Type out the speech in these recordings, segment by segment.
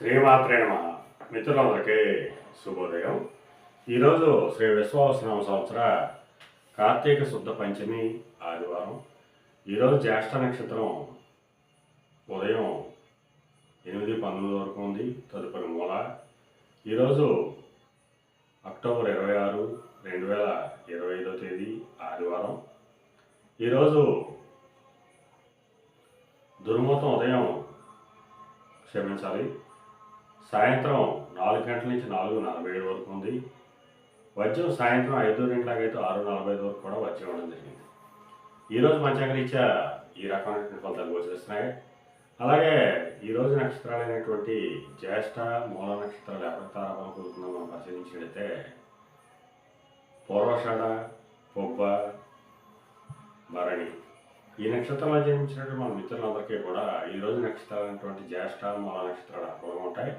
శ్రీమాత్రే నమః. మిత్రులందరికీ శుభోదయం. ఈరోజు శ్రీ విశ్వావసనామ సంవత్సర కార్తీక శుద్ధ పంచమి ఆదివారం. ఈరోజు జ్యేష్ఠ నక్షత్రం ఉదయం 8:19 వరకు ఉంది. తదుపరి మూల. ఈరోజు అక్టోబర్ 26, 2025 తేదీ ఆదివారం. ఈరోజు దుర్ముహూర్తం ఉదయం సాయంత్రం 4 గంటల నుంచి 4:47 వరకు ఉంది. వజ్రం సాయంత్రం 5 గంటలకైతే 6:45 వరకు కూడా వజ్రం ఇవ్వడం జరిగింది. ఈరోజు పంచాంగరీత్యా ఈ రకమైనటువంటి ఫలితాలు గోచరిస్తున్నాయి. అలాగే ఈరోజు నక్షత్రాలైనటువంటి జ్యేష్ఠ, మూల నక్షత్రాలు ఎవరి తారాబలం కుదురుతుందో మనం పరిశీలించినట్లయితే పూర్వషాఢ, పొబ్బ, భరణి ఈ నక్షత్రంలో జన్మించినటువంటి మన మిత్రులందరికీ కూడా ఈరోజు నక్షత్రాలైనటువంటి జ్యేష్ఠ, మూల నక్షత్రాలు అనుకూలంగా ఉంటాయి.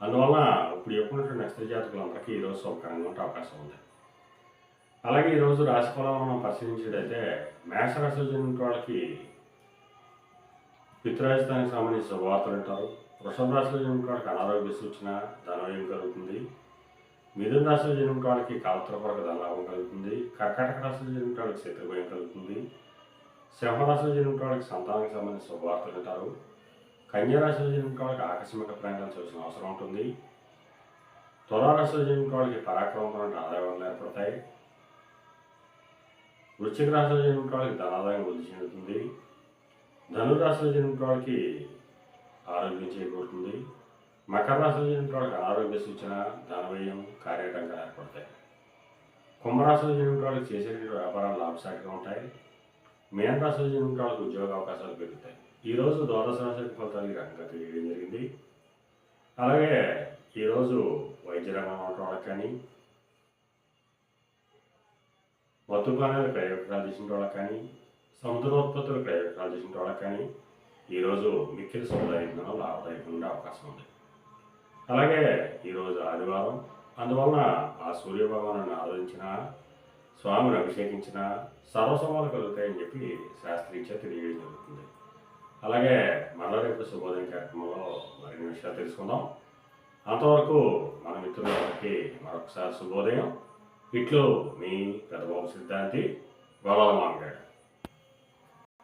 అందువలన ఇప్పుడు ఎప్పుడున్నటువంటి నక్షత్ర జాతకులందరికీ ఈరోజు శుభకరంగా ఉండే అవకాశం ఉంది. అలాగే ఈరోజు రాశిఫలం మనం పరిశీలించినట్లయితే మేషరాశిలో జన్మించిన వాళ్ళకి పితృరాజధానికి సంబంధించిన శుభవార్తలు ఉంటారు. వృషభ రాశిలో జన్మించిన వాళ్ళకి అనారోగ్య సూచన, ధనవ్యయం కలుగుతుంది. మిథున రాశిలో జన్మించిన వాళ్ళకి కాలత్రపరకు ధనలాభం కలుగుతుంది. కర్కాటక రాశిలో జన్మించిన వాళ్ళకి శత్రుభయం కలుగుతుంది. సింహరాశిలో జన్మించిన వాళ్ళకి సంతానానికి సంబంధించిన శుభవార్తలు ఉంటారు. కన్యారాశిలో జన్మించిన వాళ్ళకి ఆకస్మిక ప్రయాణాలు చేయాల్సిన అవసరం ఉంటుంది. తులారాశిలో జన్మించిన వాళ్ళకి పరాక్రమపరమైన ఆదాయాలు ఏర్పడతాయి. వృశ్చిక రాశిలో జన్మించిన వాళ్ళకి ధనాదాయం వృద్ధి చెందుతుంది. ధనురాశిలో జన్మించిన వాళ్ళకి ఆరోగ్యం చేకూరుతుంది. మకర రాశిలో జన్మించిన వాళ్ళకి అనారోగ్య సూచన, ధనవ్యయం, కార్యాటంకాలు ఏర్పడతాయి. కుంభరాశిలో జన్మించిన వాళ్ళకి చేసేటువంటి వ్యాపారాలు లాభసాటిగా ఉంటాయి. మీన రాశిలో జన్మించిన వాళ్ళకి ఉద్యోగ అవకాశాలు పెరుగుతాయి. ఈరోజు ద్వాదశ రాశి ఫలితాలు ఈ రకంగా తెలియడం జరిగింది. అలాగే ఈరోజు వైద్య రంగంలో ఉన్న వాళ్ళకి కానీ, మత్తుపానాలు ప్రయోగకాలు చేసిన వాళ్ళకి కానీ, సముద్రోత్పత్తులు ప్రయోగకాలు చేసిన వాళ్ళకి కానీ ఈరోజు మిక్కిలి శుభదాయకంగా లాభదాయకంగా ఉండే అవకాశం ఉంది. అలాగే ఈరోజు ఆదివారం. అందువలన ఆ సూర్యభగవాను ఆరాధించిన, స్వామిని అభిషేకించిన సర్వసమాలు కలుగుతాయని చెప్పి శాస్త్రీయంగా తెలియడం జరుగుతుంది. అలాగే మరలా రేపు శుభోదయం కార్యక్రమంలో మరిన్ని విషయాలు తెలుసుకుందాం. అంతవరకు మన మిత్రులందరికీ మరొకసారి శుభోదయం. ఇట్లు మీ పెద్దబాబు సిద్ధాంతి, గోళాల మామిడాడు.